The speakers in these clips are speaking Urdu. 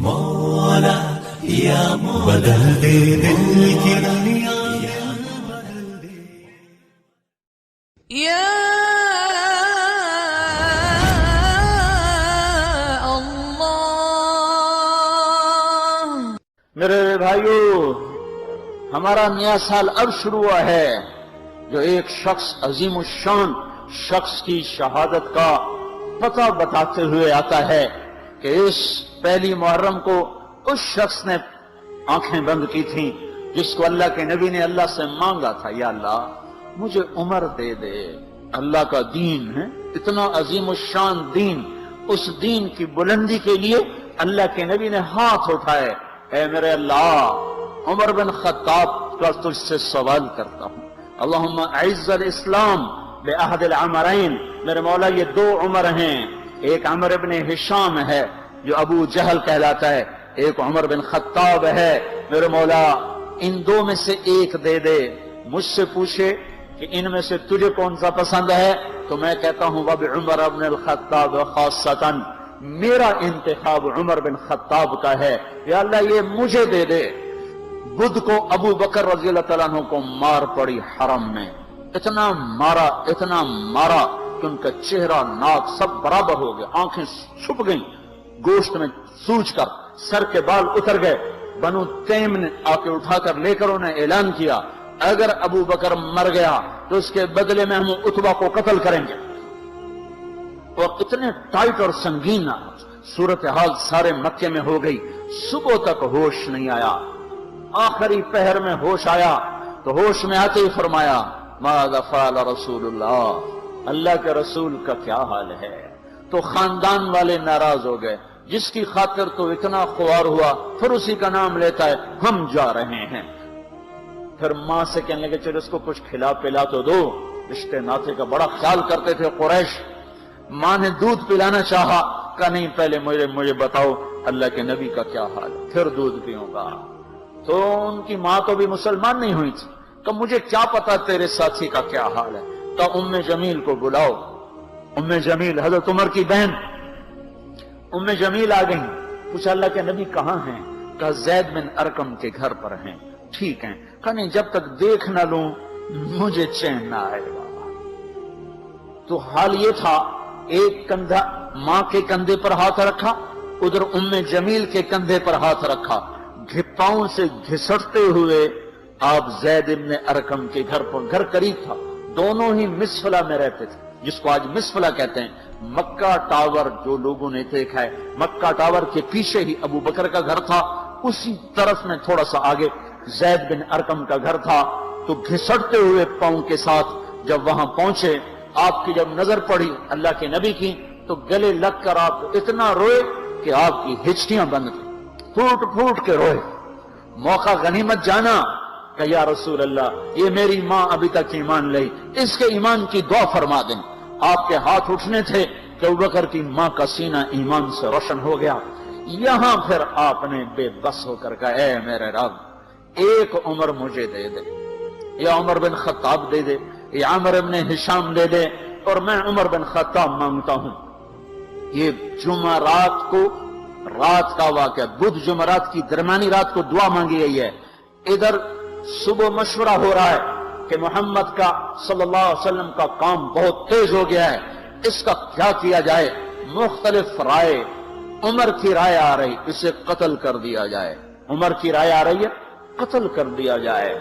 مولا یا مولا بدل دے دل کی دنیا یا اللہ۔ میرے بھائیو، ہمارا نیا سال اب شروع ہوا ہے، جو ایک شخص عظیم الشان شخص کی شہادت کا پتہ بتاتے ہوئے آتا ہے کہ اس پہلی محرم کو اس شخص نے آنکھیں بند کی تھیں جس کو اللہ کے نبی نے اللہ سے مانگا تھا، یا اللہ مجھے عمر دے دے۔ اللہ کا دین ہے اتنا عظیم الشان دین، اس دین کی بلندی کے لیے اللہ کے نبی نے ہاتھ اٹھائے، اے میرے اللہ عمر بن خطاب کا تجھ سے سوال کرتا ہوں، اللہم اعز الاسلام بعہد العمرین، میرے مولا یہ دو عمر ہیں، ایک عمر بن ہشام ہے جو ابو جہل کہلاتا ہے، ایک عمر بن خطاب ہے، میرے مولا ان دو میں سے ایک دے دے۔ مجھ سے پوچھے کہ ان میں سے تجھے کون سا پسند ہے تو میں کہتا ہوں وبعمر بن الخطاب خاصتاً، میرا انتخاب عمر بن خطاب کا ہے، یا اللہ یہ مجھے دے دے۔ بدھ کو ابو بکر رضی اللہ تعالیٰ عنہ کو مار پڑی حرم میں، اتنا مارا کہ ان کا چہرہ ناک سب برابر ہو گیا، آنکھیں چھپ گئیں گوشت میں سوج کر، سر کے بال اتر گئے۔ بنو تیم نے آ کے اٹھا کر لے کر انہیں اعلان کیا اگر ابو بکر مر گیا تو اس کے بدلے میں ہم عتبہ کو قتل کریں گے، اور اتنے ٹائٹ اور سنگین صورتحال سارے مکے میں ہو گئی۔ صبح تک ہوش نہیں آیا، آخری پہر میں ہوش آیا تو ہوش میں آتے ہی فرمایا ماذا فعل رسول اللہ، اللہ کے رسول کا کیا حال ہے؟ تو خاندان والے ناراض ہو گئے، جس کی خاطر تو اتنا خوار ہوا پھر اسی کا نام لیتا ہے، ہم جا رہے ہیں۔ پھر ماں سے کہنے لگے چلو اس کو کچھ کھلا پلا تو دو، رشتے ناطے کا بڑا خیال کرتے تھے قریش۔ ماں نے دودھ پلانا چاہا، کہا نہیں پہلے مجھے بتاؤ اللہ کے نبی کا کیا حال ہے، پھر دودھ پیوں گا۔ تو ان کی ماں تو بھی مسلمان نہیں ہوئی تھی، کہ مجھے کیا پتا تیرے ساتھی کا کیا حال ہے، تو ام جمیل کو بلاؤ۔ ام جمیل حضرت عمر کی بہن ام جمیل آ گئیں، پوچھا اللہ کے نبی کہاں ہیں؟ کہا زید بن ارقم کے گھر پر ہیں۔ ٹھیک ہیں، کہا نہیں جب تک دیکھ نہ لوں مجھے چین نہ آئے گا۔ تو حال یہ تھا، ایک کندھا ماں کے کندھے پر ہاتھ رکھا، ادھر ام جمیل کے کندھے پر ہاتھ رکھا، پاؤں سے گھسٹتے ہوئے آپ زید بن ارقم کے گھر پر، گھر قریب تھا، دونوں ہی مسفلہ میں رہتے تھے، جس کو آج مسفلہ کہتے ہیں۔ مکہ ٹاور جو لوگوں نے دیکھا ہے، مکہ ٹاور کے پیچھے ہی ابو بکر کا گھر تھا، اسی طرف میں تھوڑا سا آگے زید بن ارقم کا گھر تھا۔ تو گھسٹتے ہوئے پاؤں کے ساتھ جب وہاں پہنچے، آپ کی جب نظر پڑی اللہ کے نبی کی تو گلے لگ کر آپ اتنا روئے کہ آپ کی ہچکیاں بند تھیں، پھوٹ پھوٹ کے روئے۔ موقع غنیمت جانا کہ یا رسول اللہ یہ میری ماں ابھی تک ایمان لئی، اس کے ایمان کی دعا فرما دیں۔ آپ کے ہاتھ اٹھنے تھے کہ ابوبکر کی ماں کا سینہ ایمان سے روشن ہو گیا۔ یہاں پھر آپ نے بے بس ہو کر کہا اے میرے رب ایک عمر مجھے دے دے، یا عمر بن خطاب دے دے، یا عمر بن ہشام دے دے، اور میں عمر بن خطاب مانگتا ہوں۔ یہ جمعرات کو رات کا واقعہ، بدھ جمعرات کی درمیانی رات کو دعا مانگی گئی ہے۔ ادھر صبح مشورہ ہو رہا ہے کہ محمد کا صلی اللہ علیہ وسلم کا کام بہت تیز ہو گیا ہے، اس کا کیا کیا جائے؟ مختلف رائے، عمر کی رائے آ رہی اسے قتل کر دیا جائے، عمر کی رائے آ رہی ہے قتل کر دیا جائے۔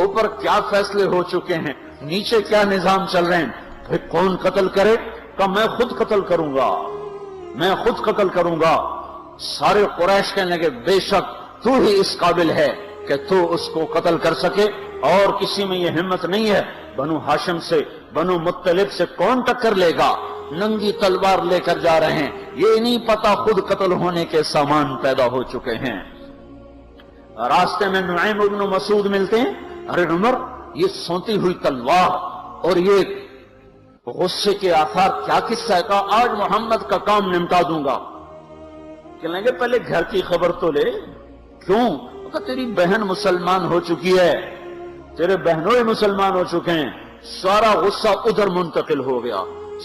اوپر کیا فیصلے ہو چکے ہیں، نیچے کیا نظام چل رہے ہیں، پھر کون قتل کرے؟ کہ میں خود قتل کروں گا، میں خود قتل کروں گا۔ سارے قریش کہنے لگے بے شک تو ہی اس قابل ہے کہ تو اس کو قتل کر سکے، اور کسی میں یہ ہمت نہیں ہے۔ بنو ہاشم سے، بنو مطلب سے کون ٹکر لے گا؟ ننگی تلوار لے کر جا رہے ہیں، یہ نہیں پتا خود قتل ہونے کے سامان پیدا ہو چکے ہیں۔ راستے میں نعیم بن مسعود ملتے ہیں، ارے عمر یہ سونتی ہوئی تلوار اور یہ غصے کے آثار کیا قصہ ہے؟ کہا آج محمد کا کام نمٹا دوں گا۔ کہنے لگے پہلے گھر کی خبر تو لے، کیوں؟ کہ تیری بہن مسلمان ہو چکی ہے، تیرے بہنوں ہی مسلمان ہو چکے ہیں۔ سارا غصہ ادھر منتقل ہو گیا،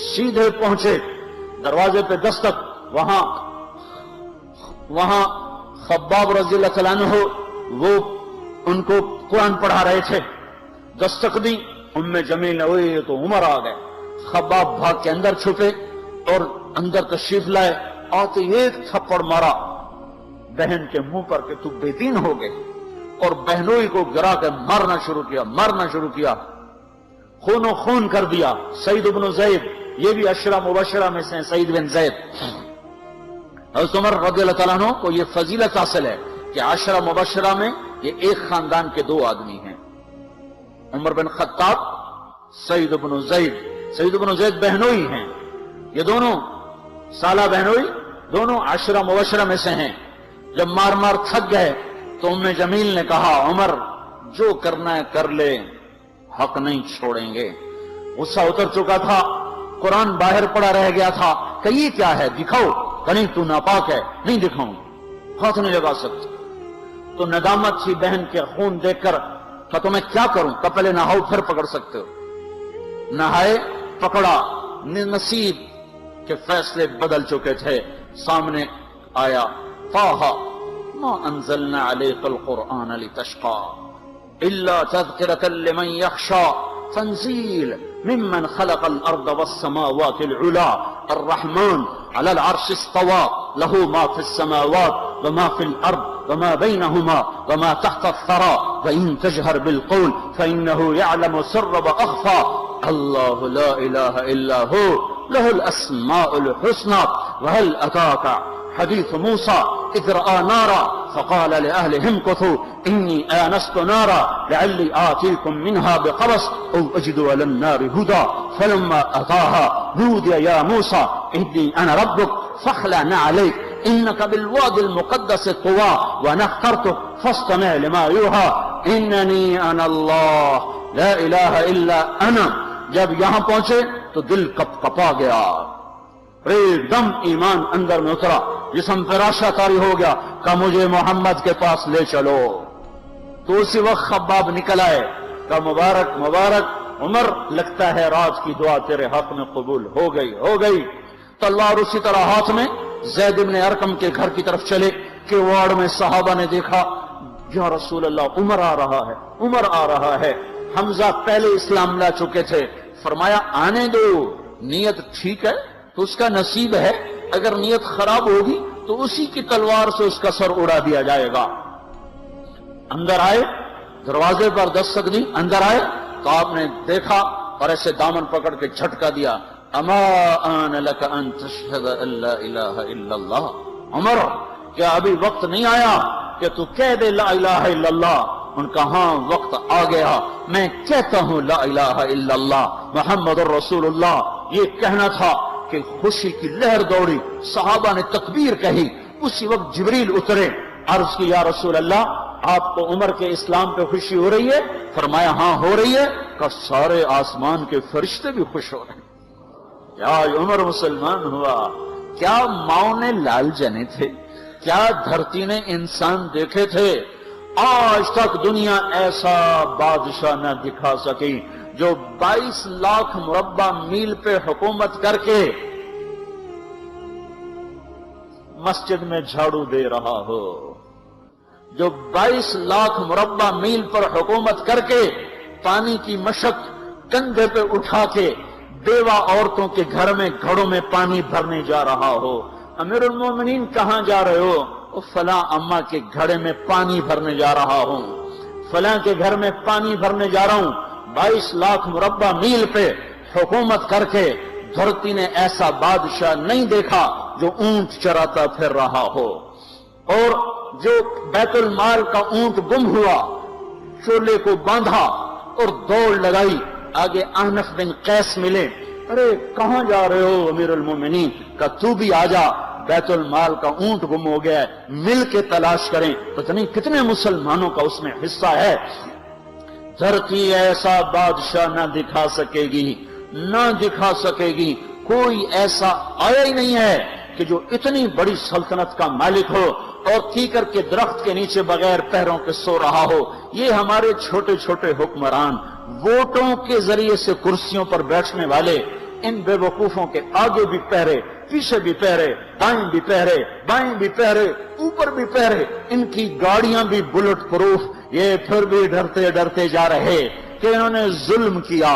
سیدھے پہنچے دروازے پہ دستک، وہاں خباب رضی اللہ تعالیٰ عنہ وہ ان کو قرآن پڑھا رہے تھے، دستک دی، ام جمیل نے ہوئی تو عمر آ گئے، خباب بھاگ کے اندر چھپے اور اندر تشریف لائے، آتے ایک تھپڑ مارا بہن کے منہ پر کہ تو بے دین ہو گئے، اور بہنوئی کو گرا کے مارنا شروع کیا، خون و خون کر دیا۔ سعید بن زید، یہ بھی عشرہ مبشرہ میں سے ہیں، سعید بن زید۔ حضرت عمر رضی اللہ تعالیٰ عنہ کو یہ فضیلت حاصل ہے کہ عشرہ مبشرہ میں یہ ایک خاندان کے دو آدمی ہیں، عمر بن خطاب، سعید بن زید۔ سعید بن زید بہنوئی ہیں، یہ دونوں سالہ بہنوئی، دونوں عشرہ مبشرہ میں سے ہیں۔ جب مار مار تھک گئے تو ام جمیل نے کہا عمر جو کرنا ہے کر لے، حق نہیں چھوڑیں گے۔ غصہ اتر چکا تھا، قرآن باہر پڑا رہ گیا تھا کہ یہ کیا ہے، دکھاؤ کہ نہیں تو ناپاک ہے، نہیں دکھاؤں، ہاتھ نہیں لگا سکتے۔ تو ندامت تھی بہن کے خون دیکھ کر کہ تو میں کیا کروں، کہ پہلے نہاؤ پھر پکڑ سکتے ہو۔ نہائے، پکڑا، نصیب کے فیصلے بدل چکے تھے۔ سامنے آیا طٰہ ما انزلنا علیک القرآن لتشقى الا تذکرۃ لمن یخشى تنزیل ممن خلق الارض والسماوات العلی الرحمن علی العرش استوى له ما في السماوات وما في الارض وما بينهما وما تحت الثرى وان تجهر بالقول فانه يعلم السر واخفى الله لا اله الا هو له الاسماء الحسنى وهل اتاك حديث موسى إذ رأى نارا فقال لأهلهم امكثوا إني آنست نارا لعلي آتيكم منها بقبس أو أجد على النار هدى فلما أتاها نودي يا موسى إني أنا ربك فاخلع نعليك إنك بالوادي المقدس طوى وأنا اخترتك فاستمع لما يوحى إنني أنا الله لا إله إلا أنا۔ جب یہاں پہنچے تو دل کپ کپا گیا، ایک دم ایمان اندر میں اترا، جسم فراشہ طاری ہو گیا کہ مجھے محمد کے پاس لے چلو۔ تو اسی وقت خباب نکل آئے کہ مبارک مبارک عمر، لگتا ہے رات کی دعا تیرے حق میں قبول ہو گئی۔ تلوار اسی طرح ہاتھ میں زید بن ارقم کے گھر کی طرف چلے کہ وارڈ میں صحابہ نے دیکھا یا رسول اللہ عمر آ رہا ہے۔ حمزہ پہلے اسلام لا چکے تھے، فرمایا آنے دو، نیت ٹھیک ہے تو اس کا نصیب ہے، اگر نیت خراب ہوگی تو اسی کی تلوار سے اس کا سر اڑا دیا جائے گا۔ اندر آئے، دروازے پر دستک دی، اندر آئے تو آپ نے دیکھا اور ایسے دامن پکڑ کے جھٹکا دیا، اما آن لک ان تشہد ان لا الہ الا اللہ۔ عمر کیا ابھی وقت نہیں آیا کہ تو کہہ دے لا الہ الا اللہ؟ ان کا ہاں وقت آ گیا، میں کہتا ہوں لا الہ الا اللہ محمد الرسول اللہ۔ یہ کہنا تھا کہ خوشی کی لہر دوڑی، صحابہ نے تکبیر کہی، اسی وقت جبریل اترے، عرض کی یا رسول اللہ آپ کو عمر کے اسلام پہ خوشی ہو رہی ہے؟ فرمایا ہاں ہو رہی ہے، کہ سارے آسمان کے فرشتے بھی خوش ہو رہے ہیں۔ کیا عمر مسلمان ہوا؟ کیا ماؤں نے لال جنے تھے؟ کیا دھرتی نے انسان دیکھے تھے؟ آج تک دنیا ایسا بادشاہ نہ دکھا سکی جو 22 لاکھ مربع میل پہ حکومت کر کے مسجد میں جھاڑو دے رہا ہو، جو 22 لاکھ مربع میل پر حکومت کر کے پانی کی مشق کندھے پہ اٹھا کے بیوہ عورتوں کے گھر میں گھڑوں میں پانی بھرنے جا رہا ہو۔ امیر المومنین کہاں جا رہے ہو؟ فلاں اماں کے گھڑے میں پانی بھرنے جا رہا ہوں، فلاں کے گھر میں پانی بھرنے جا رہا ہوں۔ 22 لاکھ مربع میل پہ حکومت کر کے دھرتی نے ایسا بادشاہ نہیں دیکھا جو اونٹ چراتا پھر رہا ہو، اور جو بیت المال کا اونٹ گم ہوا، چولے کو باندھا اور دوڑ لگائی، آگے احنف بن قیس ملے، ارے کہاں جا رہے ہو امیر المومنین؟ کہ تو بھی آجا، بیت المال کا اونٹ گم ہو گیا ہے، مل کے تلاش کریں۔ پتہ نہیں کتنے مسلمانوں کا اس میں حصہ ہے۔ دھرتی ایسا بادشاہ نہ دکھا سکے گی، کوئی ایسا آیا ہی نہیں ہے کہ جو اتنی بڑی سلطنت کا مالک ہو اور کیکر کے درخت کے نیچے بغیر پیروں کے سو رہا ہو۔ یہ ہمارے چھوٹے چھوٹے حکمران، ووٹوں کے ذریعے سے کرسیوں پر بیٹھنے والے، ان بے وقوفوں کے آگے بھی پہرے پیچھے بھی پہرے، دائیں بھی پہرے، بائیں بھی پہرے، اوپر بھی پہرے، ان کی گاڑیاں بھی بلٹ پروف، یہ پھر بھی ڈرتے ڈرتے جا رہے کہ انہوں نے ظلم کیا،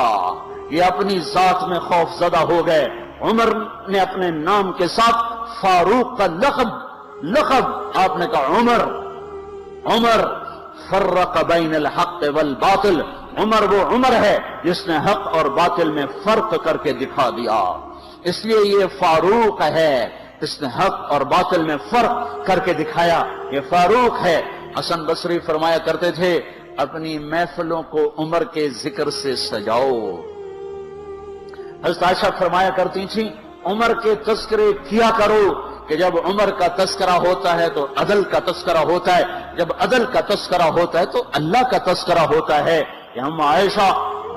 یہ اپنی ذات میں خوف زدہ ہو گئے۔ عمر نے اپنے نام کے ساتھ فاروق کا لقب آپ نے کہا عمر فرق بین الحق والباطل، عمر وہ عمر ہے جس نے حق اور باطل میں فرق کر کے دکھا دیا، اس لیے یہ فاروق ہے، اس نے حق اور باطل میں فرق کر کے دکھایا، یہ فاروق ہے۔ حسن بصری فرمایا کرتے تھے اپنی محفلوں کو عمر کے ذکر سے سجاؤ۔ حضرت عائشہ فرمایا کرتی تھی عمر کے تذکرے کیا کرو کہ جب عمر کا تذکرہ ہوتا ہے تو عدل کا تذکرہ ہوتا ہے، جب عدل کا تذکرہ ہوتا ہے تو اللہ کا تذکرہ ہوتا ہے۔ کہ ہم عائشہ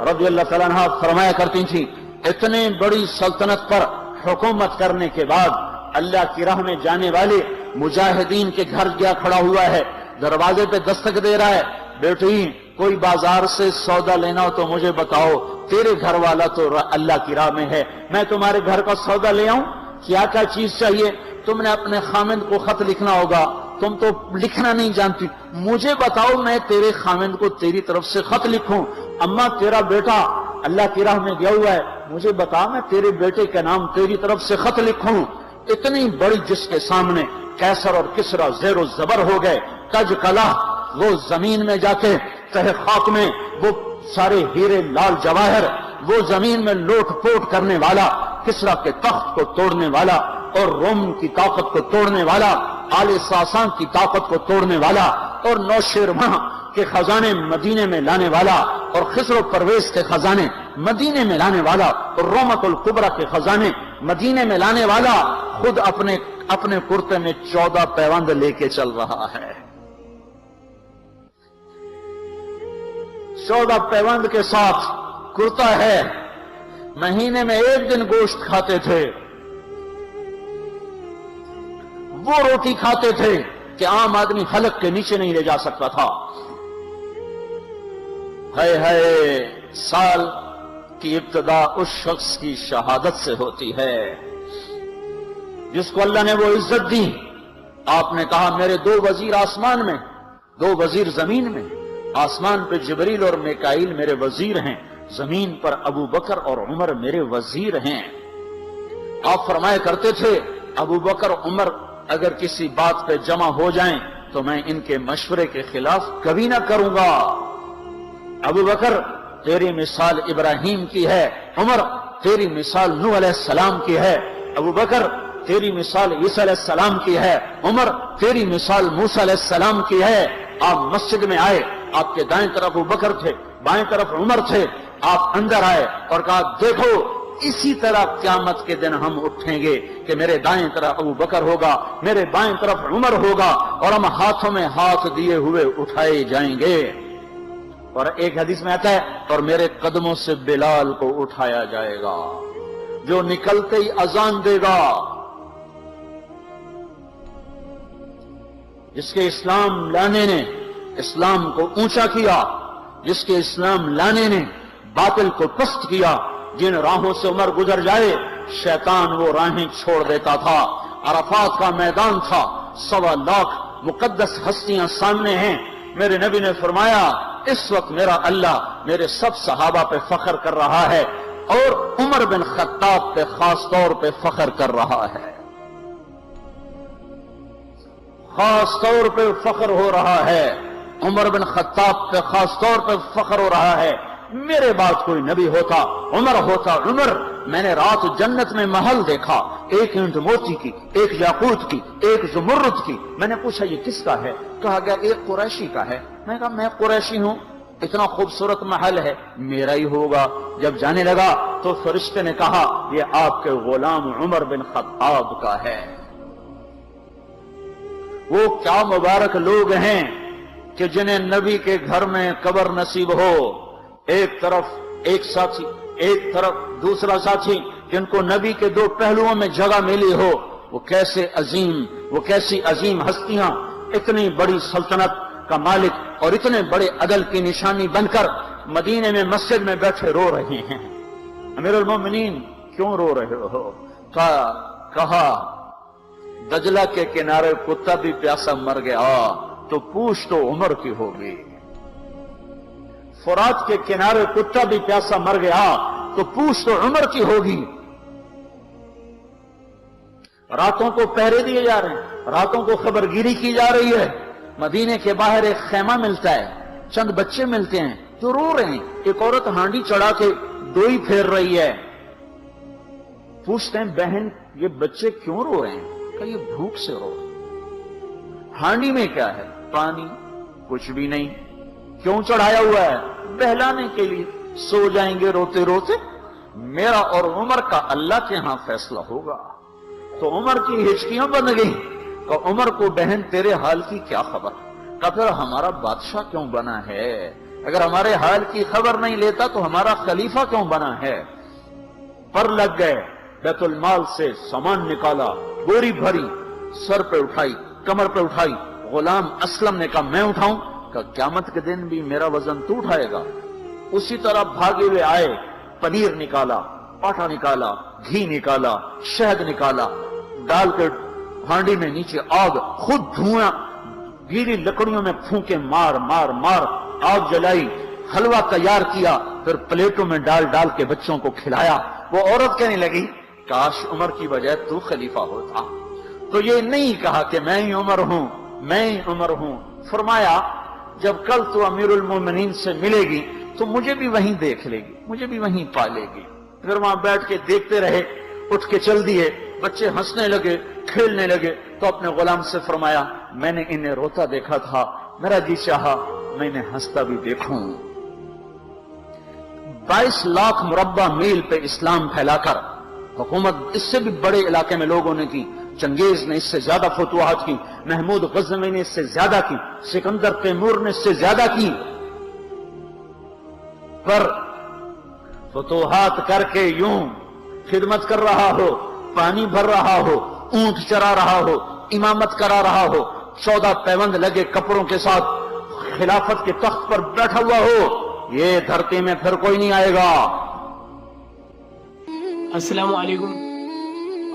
رضی اللہ تعالیٰ عنہ فرمایا کرتی تھی اتنے بڑی سلطنت پر حکومت کرنے کے بعد اللہ کی راہ میں جانے والے مجاہدین کے گھر گیا کھڑا ہوا ہے، دروازے پہ دستک دے رہا ہے، بیٹی کوئی بازار سے سودا لینا ہو تو مجھے بتاؤ، تیرے گھر والا تو اللہ کی راہ میں ہے، میں تمہارے گھر کا سودا لے آؤں، کیا کیا چیز چاہیے؟ تم نے اپنے خامند کو خط لکھنا ہوگا، تم تو لکھنا نہیں جانتی، مجھے بتاؤ میں تیرے خامند کو تیری طرف سے خط لکھوں۔ اماں تیرا بیٹا اللہ کی راہ میں گیا ہوا ہے، مجھے بتا میں تیرے بیٹے کے نام تیری طرف سے خط لکھوں۔ اتنی بڑی جس کے سامنے کیسر اور کسرا زیر و زبر ہو گئے، تج کلا وہ زمین میں جا کے تہ خاک میں وہ سارے ہیرے لال جواہر، وہ زمین میں لوٹ پوٹ کرنے والا، کسرا کے تخت کو توڑنے والا اور روم کی طاقت کو توڑنے والا، آل ساسان کی طاقت کو توڑنے والا اور نوشیروان کے خزانے مدینے میں لانے والا اور خسر و پرویز کے خزانے مدینے میں لانے والا اور رومت الکبرى کے خزانے مدینے میں لانے والا خود اپنے کرتے میں 14 پیوند لے کے چل رہا ہے، 14 پیوند کے ساتھ کرتا ہے، مہینے میں 1 دن گوشت کھاتے تھے، وہ روٹی کھاتے تھے کہ عام آدمی حلق کے نیچے نہیں لے جا سکتا تھا۔ سال کی ابتدا اس شخص کی شہادت سے ہوتی ہے جس کو اللہ نے وہ عزت دی۔ آپ نے کہا میرے 2 وزیر آسمان میں، 2 وزیر زمین میں، آسمان پہ جبریل اور میکائیل میرے وزیر ہیں، زمین پر ابو بکر اور عمر میرے وزیر ہیں۔ آپ فرمایا کرتے تھے ابو بکر عمر اگر کسی بات پہ جمع ہو جائیں تو میں ان کے مشورے کے خلاف کبھی نہ کروں گا۔ ابو بکر تیری مثال ابراہیم کی ہے، عمر تیری مثال نوح علیہ السلام کی ہے، ابو بکر تیری مثال عیسیٰ علیہ السلام کی ہے، عمر تیری مثال موسیٰ علیہ السلام کی ہے۔ آپ مسجد میں آئے، آپ کے دائیں طرف ابو بکر تھے، بائیں طرف عمر تھے، آپ اندر آئے اور کہا دیکھو اسی طرح قیامت کے دن ہم اٹھیں گے کہ میرے دائیں طرف ابو بکر ہوگا، میرے بائیں طرف عمر ہوگا اور ہم ہاتھوں میں ہاتھ دیے ہوئے اٹھائے جائیں گے۔ اور ایک حدیث میں آتا ہے اور میرے قدموں سے بلال کو اٹھایا جائے گا جو نکلتے ہی اذان دے گا۔ جس کے اسلام لانے نے اسلام کو اونچا کیا، جس کے اسلام لانے نے باطل کو پست کیا، جن راہوں سے عمر گزر جائے شیطان وہ راہیں چھوڑ دیتا تھا۔ عرفات کا میدان تھا، 1.25 لاکھ مقدس ہستیاں سامنے ہیں۔ میرے نبی نے فرمایا اس وقت میرا اللہ میرے سب صحابہ پہ فخر کر رہا ہے اور عمر بن خطاب پہ خاص طور پہ فخر کر رہا ہے، خاص طور پہ فخر ہو رہا ہے، عمر بن خطاب پہ خاص طور پہ فخر ہو رہا ہے۔ میرے بعد کوئی نبی ہوتا عمر ہوتا۔ عمر میں نے رات جنت میں محل دیکھا، 1 اینٹ موتی کی، 1 یاقوت کی، 1 زمرد کی۔ میں نے پوچھا یہ کس کا ہے؟ کہا گیا 1 قریشی کا ہے۔ میں نے کہا میں قریشی ہوں، اتنا خوبصورت محل ہے، میرا ہی ہوگا۔ جب جانے لگا تو فرشتے نے کہا یہ آپ کے غلام عمر بن خطاب کا ہے۔ وہ کیا مبارک لوگ ہیں کہ جنہیں نبی کے گھر میں قبر نصیب ہو، ایک طرف ایک ساتھی، ایک طرف دوسرا ساتھی، جن کو نبی کے 2 پہلوؤں میں جگہ ملی ہو۔ وہ کیسی عظیم ہستیاں اتنی بڑی سلطنت کا مالک اور اتنے بڑے عدل کی نشانی بن کر مدینے میں مسجد میں بیٹھے رو رہے ہیں۔ امیر المومنین کیوں رو رہے ہو؟ کہا کہا دجلہ کے کنارے کتا بھی پیاسا مر گیا تو پوچھ تو عمر کی ہوگی، فرات کے کنارے کتا بھی پیاسا مر گیا تو پوچھ تو عمر کی ہوگی۔ راتوں کو پہرے دیے جا رہے ہیں، راتوں کو خبرگیری کی جا رہی ہے، مدینے کے باہر ایک خیمہ ملتا ہے، چند بچے ملتے ہیں جو رو رہے ہیں، ایک عورت ہانڈی چڑھا کے دوئی پھیر رہی ہے، پوچھتے ہیں بہن یہ بچے کیوں رو رہے ہیں؟ کہ یہ بھوک سے رو رہے ہیں۔ ہانڈی میں کیا ہے؟ پانی، کچھ بھی نہیں۔ کیوں چڑھایا ہوا ہے؟ بہلانے کے لیے، سو جائیں گے روتے روتے، میرا اور عمر کا اللہ کے ہاں فیصلہ ہوگا۔ تو عمر کی ہچکیاں بن گئی کہ عمر کو بہن تیرے حال کی کیا خبر؟ کہ پھر ہمارا بادشاہ کیوں بنا ہے؟ اگر ہمارے حال کی خبر نہیں لیتا تو ہمارا خلیفہ کیوں بنا ہے؟ پر لگ گئے، بیت المال سے سامان نکالا، بوری بھری، سر پہ اٹھائی، کمر پہ اٹھائی۔ غلام اسلم نے کہا میں اٹھاؤں؟ کہ قیامت کے دن بھی میرا وزن تو اٹھائے گا۔ اسی طرح بھاگے ہوئے آئے، پنیر نکالا، آٹا نکالا، گھی نکالا، شہد نکالا، ڈال کے ہانڈی میں نیچے آگ، خود دھواں، گیلی لکڑیوں میں پھونکے مار مار مار آگ جلائی، حلوہ تیار کیا، پھر پلیٹوں میں ڈال ڈال کے بچوں کو کھلایا۔ وہ عورت کہنے لگی کاش عمر کی بجائے تو خلیفہ ہوتا۔ تو یہ نہیں کہا کہ میں ہی عمر ہوں، میں ہی عمر ہوں۔ فرمایا جب کل تو امیر المومنین سے ملے گی تو مجھے بھی وہیں دیکھ لے گی، مجھے بھی وہیں پا لے گی۔ پھر وہاں بیٹھ کے دیکھتے رہے، اٹھ کے چل دیے، بچے ہنسنے لگے، کھیلنے لگے، تو اپنے غلام سے فرمایا میں نے انہیں روتا دیکھا تھا، میرا جی چاہا میں انہیں ہنستا بھی دیکھوں۔ 22 لاکھ مربع میل پہ اسلام پھیلا کر حکومت اس سے بھی بڑے علاقے میں لوگوں نے کی، چنگیز نے اس سے زیادہ فتوحات کی، محمود غزنوی نے اس سے زیادہ کی، سکندر تیمور نے اس سے زیادہ کی، پر فتوحات کر کے یوں خدمت کر رہا ہو، پانی بھر رہا ہو، اونٹ چرا رہا ہو، امامت کرا رہا ہو، 14 پیوند لگے کپڑوں کے ساتھ خلافت کے تخت پر بیٹھا ہوا ہو، یہ دھرتی میں پھر کوئی نہیں آئے گا۔ السلام علیکم۔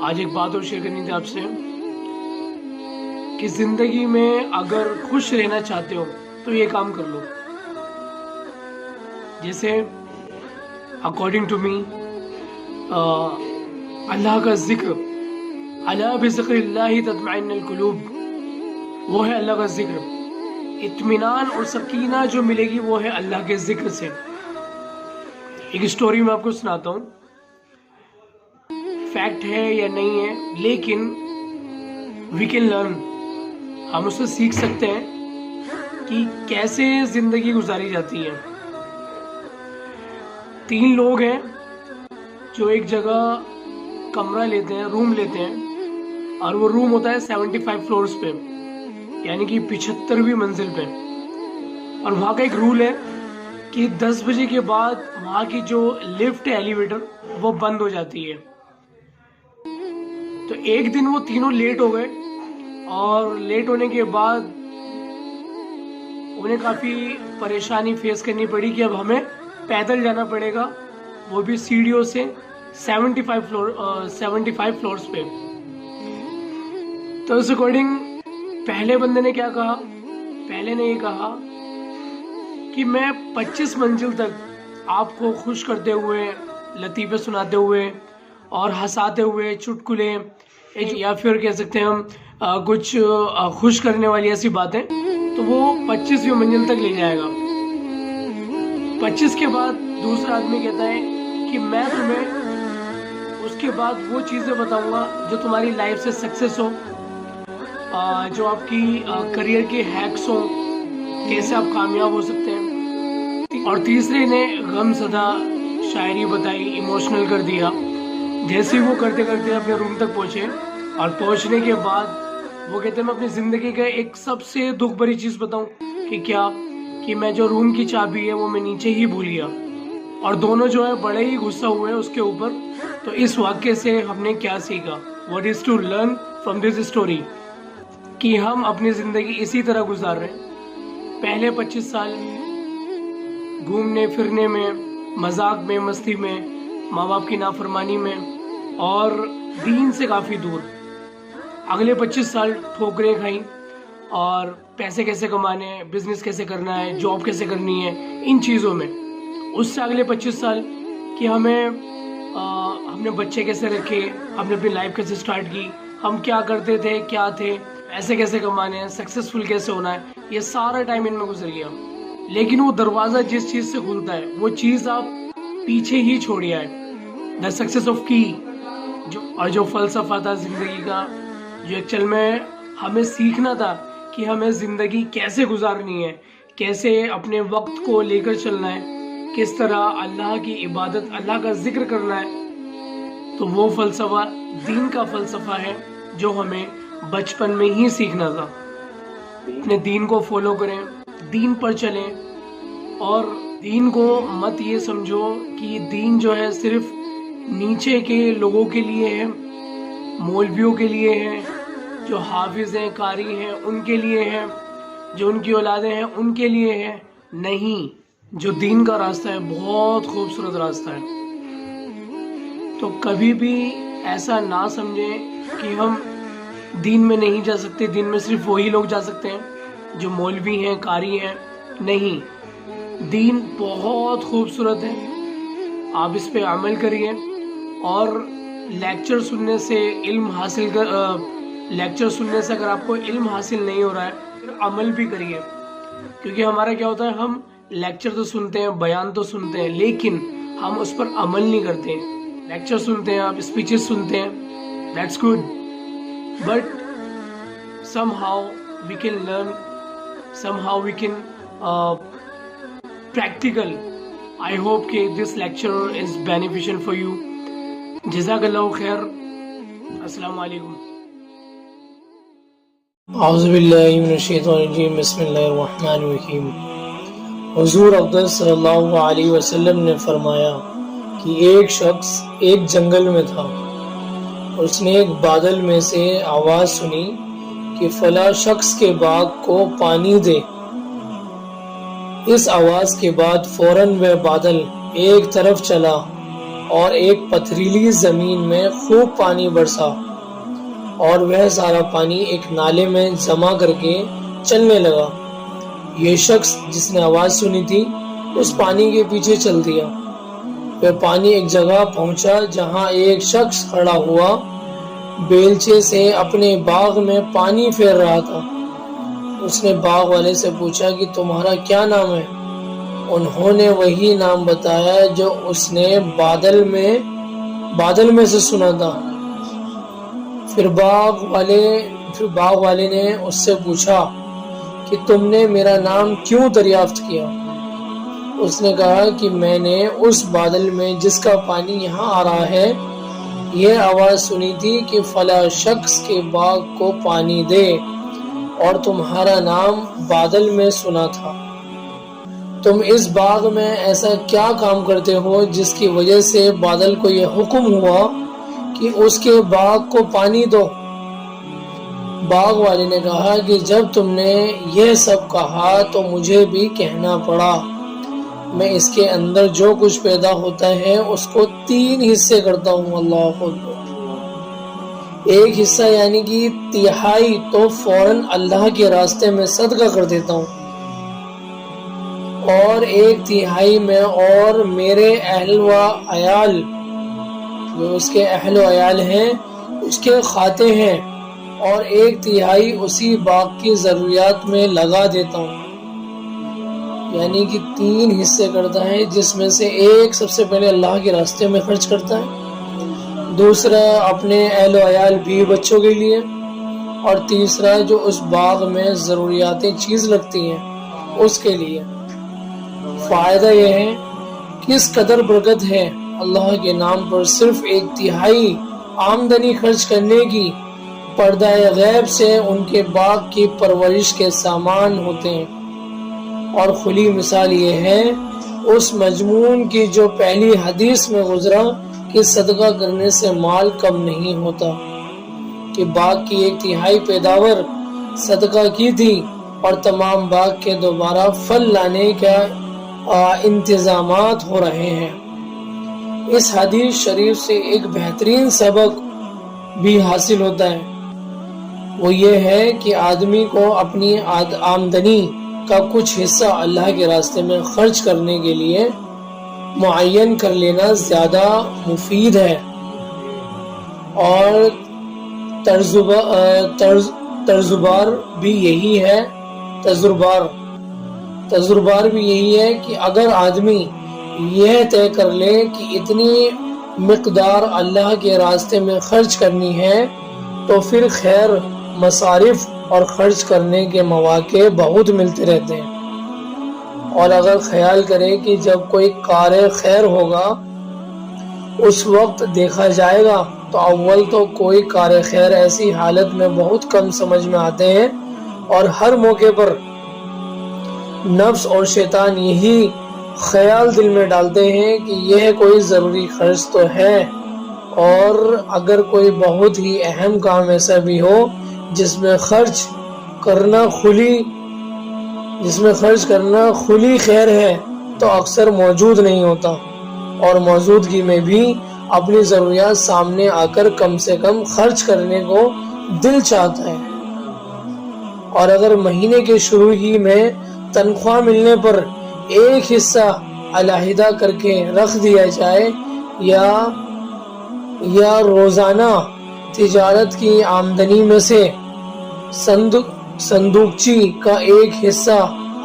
آج ایک بات اور شیئر کرنی تھی آپ سے کہ زندگی میں اگر خوش رہنا چاہتے ہو تو یہ کام کر لو۔ جیسے اکارڈنگ ٹو می اللہ کا ذکر، الا بذکر اللہ تطمئن القلوب، وہ ہے اللہ کا ذکر۔ اطمینان اور سکینہ جو ملے گی وہ ہے اللہ کے ذکر سے۔ ایک سٹوری میں آپ کو سناتا ہوں، فیکٹ ہے یا نہیں ہے لیکن وی کین لرن، ہم اس سے سیکھ سکتے ہیں کہ کیسے زندگی گزاری جاتی ہے۔ 3 لوگ ہیں جو ایک جگہ کمرہ لیتے ہیں، روم لیتے ہیں، اور وہ روم ہوتا ہے 75 فلورز پہ، یعنی کہ 75ویں منزل پہ۔ اور وہاں کا ایک رول ہے کہ 10 بجے کے بعد وہاں کی جو لفٹ ہے، ایلیویٹر، وہ بند ہو جاتی ہے۔ تو ایک دن وہ تینوں لیٹ ہو گئے، اور لیٹ ہونے کے بعد انہیں کافی پریشانی فیس کرنی پڑی کہ اب ہمیں پیدل جانا پڑے گا، وہ بھی سیڑھیوں سے 75 فلورز پہ۔ تو اس اکارڈنگ پہلے بندے نے کیا کہا؟ پہلے نے یہ کہا کہ میں 25 منزل تک آپ کو خوش کرتے ہوئے، لطیفے سناتے ہوئے اور ہنساتے ہوئے، چٹکلے یا پھر کہہ سکتے ہیں ہم کچھ خوش کرنے والی ایسی باتیں، تو وہ 25ویں منزل تک لے جائے گا۔ 25 کے بعد دوسرا آدمی کہتا ہے کہ میں تمہیں اس کے بعد وہ چیزیں بتاؤں گا جو تمہاری لائف سے سکسیس ہو، جو آپ کی کریئر کے ہیکس ہوں، کیسے آپ کامیاب ہو سکتے ہیں۔ اور تیسرے نے غم زدہ شاعری بتائی، ایموشنل کر دیا۔ جیسے وہ کرتے کرتے اپنے روم تک پہنچے، اور پہنچنے کے بعد وہ کہتے ہیں میں اپنی زندگی کا ایک سب سے دکھ بھری چیز بتاؤں کہ کیا، کہ میں جو روم کی چابی ہے وہ میں نیچے ہی بھول گیا۔ اور دونوں جو ہے بڑے ہی غصہ ہوئے اس کے اوپر۔ تو اس واقعے سے ہم نے کیا سیکھا؟ What is to learn from this story? کہ ہم اپنی زندگی اسی طرح گزار رہے ہیں۔ پہلے 25 سال گھومنے پھرنے میں، مذاق میں، مستی میں، ماں باپ کی نافرمانی میں، اور دین سے کافی دور. اگلے 25 سال ٹھوکریں کھائیں اور پیسے کیسے کمانے ہیں, بزنس کیسے کرنا ہے, جاب کیسے کرنی ہے, ان چیزوں میں. اس سے اگلے 25 سال کہ ہم نے بچے کیسے رکھے, ہم نے اپنی لائف کیسے سٹارٹ کی, ہم کیا کرتے تھے, کیا تھے, پیسے کیسے کمانے ہیں, سکسیسفل کیسے ہونا ہے, یہ سارا ٹائم ان میں گزر گیا. لیکن وہ دروازہ جس چیز سے کھلتا ہے وہ چیز آپ پیچھے ہی چھوڑی آئے. دا سکسیس آف کی جو فلسفہ تھا زندگی کا, جو ایکچوئل میں ہمیں سیکھنا تھا کہ ہمیں زندگی کیسے گزارنی ہے, کیسے اپنے وقت کو لے کر چلنا ہے, کس طرح اللہ کی عبادت, اللہ کا ذکر کرنا ہے. تو وہ فلسفہ دین کا فلسفہ ہے جو ہمیں بچپن میں ہی سیکھنا تھا. اپنے دین کو فالو کریں, دین پر چلیں, اور دین کو مت یہ سمجھو کہ دین جو ہے صرف نیچے کے لوگوں کے لیے ہے, مولویوں کے لیے ہے, جو حافظ ہیں, قاری ہیں, ان کے لیے ہے, جو ان کی اولادیں ہیں ان کے لیے ہے. نہیں, جو دین کا راستہ ہے بہت خوبصورت راستہ ہے. تو کبھی بھی ایسا نہ سمجھیں کہ ہم دین میں نہیں جا سکتے, دین میں صرف وہی لوگ جا سکتے ہیں جو مولوی ہیں, قاری ہیں. نہیں, دین بہت خوبصورت ہے, آپ اس پہ عمل کریے. اور لیکچر سننے سے علم حاصل لیکچر سننے سے اگر آپ کو علم حاصل نہیں ہو رہا ہے پھر عمل بھی کریے. کیونکہ ہمارا کیا ہوتا ہے, ہم لیکچر تو سنتے ہیں, بیان تو سنتے ہیں, لیکن ہم اس پر عمل نہیں کرتے. لیکچر سنتے ہیں, آپ اسپیچز سنتے ہیں, that's good, but somehow we can learn, somehow we can practical. I hope کہ this lecture is beneficial for you. جزاک اللہ خیر. السلام علیکم. اعوذ باللہ من الشیطان الرجیم. بسم اللہ الرحمن الرحیم. حضور اقدس صلی اللہ علیہ وسلم نے فرمایا کہ ایک شخص ایک جنگل میں تھا. اس نے ایک بادل میں سے آواز سنی کہ فلاں شخص کے باغ کو پانی دے. اس آواز کے بعد فوراً وہ بادل ایک طرف چلا اور ایک پتھریلی زمین میں خوب پانی برسا, اور وہ سارا پانی ایک نالے میں جمع کر کے چلنے لگا. یہ شخص جس نے آواز سنی تھی اس پانی کے پیچھے چل دیا. وہ پانی ایک جگہ پہنچا جہاں ایک شخص کھڑا ہوا بیلچے سے اپنے باغ میں پانی پھیر رہا تھا. اس نے باغ والے سے پوچھا کہ تمہارا کیا نام ہے؟ انہوں نے وہی نام بتایا جو اس نے بادل میں سے سنا تھا. پھر باغ والے نے اس سے پوچھا کہ تم نے میرا نام کیوں دریافت کیا؟ اس نے کہا کہ میں نے اس بادل میں جس کا پانی یہاں آ رہا ہے یہ آواز سنی تھی کہ فلاں شخص کے باغ کو پانی دے, اور تمہارا نام بادل میں سنا تھا. تم اس باغ میں ایسا کیا کام کرتے ہو جس کی وجہ سے بادل کو یہ حکم ہوا کہ اس کے باغ کو پانی دو؟ باغ والے نے کہا کہ جب تم نے یہ سب کہا تو مجھے بھی کہنا پڑا. میں اس کے اندر جو کچھ پیدا ہوتا ہے اس کو 3 حصے کرتا ہوں. اللہ اکبر. ایک حصہ یعنی کہ تہائی تو فوراً اللہ کے راستے میں صدقہ کر دیتا ہوں, اور ایک تہائی میں اور میرے اہل و عیال جو اس کے اہل و عیال ہیں اس کے کھاتے ہیں, اور ایک تہائی اسی باغ کی ضروریات میں لگا دیتا ہوں. یعنی کہ 3 حصے کرتا ہے, جس میں سے ایک سب سے پہلے اللہ کے راستے میں خرچ کرتا ہے, دوسرا اپنے اہل و عیال بیوی بچوں کے لیے, اور تیسرا جو اس باغ میں ضروریاتیں چیز لگتی ہیں اس کے لیے. فائدہ یہ ہے کس قدر برکت ہے اللہ کے نام پر صرف 1/3 آمدنی خرچ کرنے کی. پردہ غیب سے ان کے باغ کی پرورش کے سامان ہوتے ہیں. اور کھلی مثال یہ ہے اس مضمون کی جو پہلی حدیث میں گزرا کہ صدقہ کرنے سے مال کم نہیں ہوتا, کہ باغ کی 1/3 پیداوار صدقہ کی تھی اور تمام باغ کے دوبارہ پھل لانے کا انتظامات ہو رہے ہیں. اس حدیث شریف سے ایک بہترین سبق بھی حاصل ہوتا ہے، وہ یہ ہے کہ آدمی کو اپنی آمدنی کا کچھ حصہ اللہ کے راستے میں خرچ کرنے کے لیے معین کر لینا زیادہ مفید ہے، اور تجربار بھی یہی ہے تجربار بھی یہی ہے کہ اگر آدمی یہ طے کر لے کہ اتنی مقدار اللہ کے راستے میں خرچ کرنی ہے تو پھر خیر مصارف اور خرچ کرنے کے مواقع بہت ملتے رہتے ہیں، اور اگر خیال کرے کہ جب کوئی کار خیر ہوگا اس وقت دیکھا جائے گا تو اول تو کوئی کار خیر ایسی حالت میں بہت کم سمجھ میں آتے ہیں، اور ہر موقع پر نفس اور شیطان یہی خیال دل میں ڈالتے ہیں کہ یہ کوئی ضروری خرچ تو ہے، اور اگر کوئی بہت ہی اہم کام ایسا بھی ہو جس میں خرچ کرنا کھلی خیر ہے تو اکثر موجود نہیں ہوتا، اور موجودگی میں بھی اپنی ضروریات سامنے آ کر کم سے کم خرچ کرنے کو دل چاہتا ہے، اور اگر مہینے کے شروع ہی میں تنخواہ ملنے پر ایک حصہ علیحدہ کر کے رکھ دیا جائے یا روزانہ تجارت کی آمدنی میں سے صندوقچی کا ایک حصہ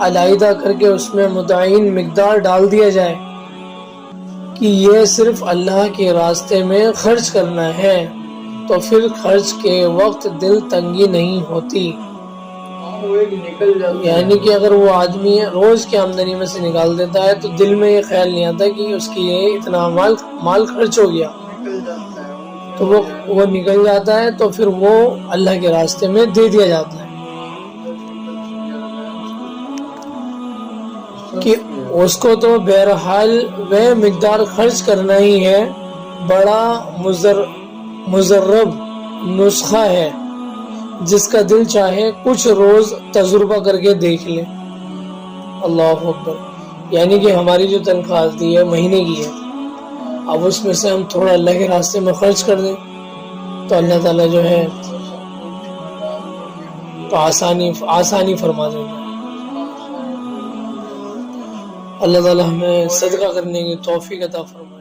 علیحدہ کر کے اس میں متعین مقدار ڈال دیا جائے کہ یہ صرف اللہ کے راستے میں خرچ کرنا ہے، تو پھر خرچ کے وقت دل تنگی نہیں ہوتی، یعنی کہ اگر وہ آدمی روز کی آمدنی میں سے نکال دیتا ہے تو دل میں یہ خیال نہیں آتا کہ اس کی یہ اتنا مال خرچ ہو گیا، تو وہ نکل جاتا ہے تو پھر وہ اللہ کے راستے میں دے دیا جاتا ہے کہ اس کو تو بہرحال وہ مقدار خرچ کرنا ہی ہے۔ بڑا مجرب نسخہ ہے، جس کا دل چاہے کچھ روز تجربہ کر کے دیکھ لے۔ اللہ اکبر، یعنی کہ ہماری جو تنخواہ آتی ہے مہینے کی ہے، اب اس میں سے ہم تھوڑا اللہ کے راستے میں خرچ کر دیں تو اللہ تعالیٰ جو ہے تو آسانی فرما دیں گے۔ اللہ تعالیٰ ہمیں صدقہ کرنے کی توفیق عطا فرمائے۔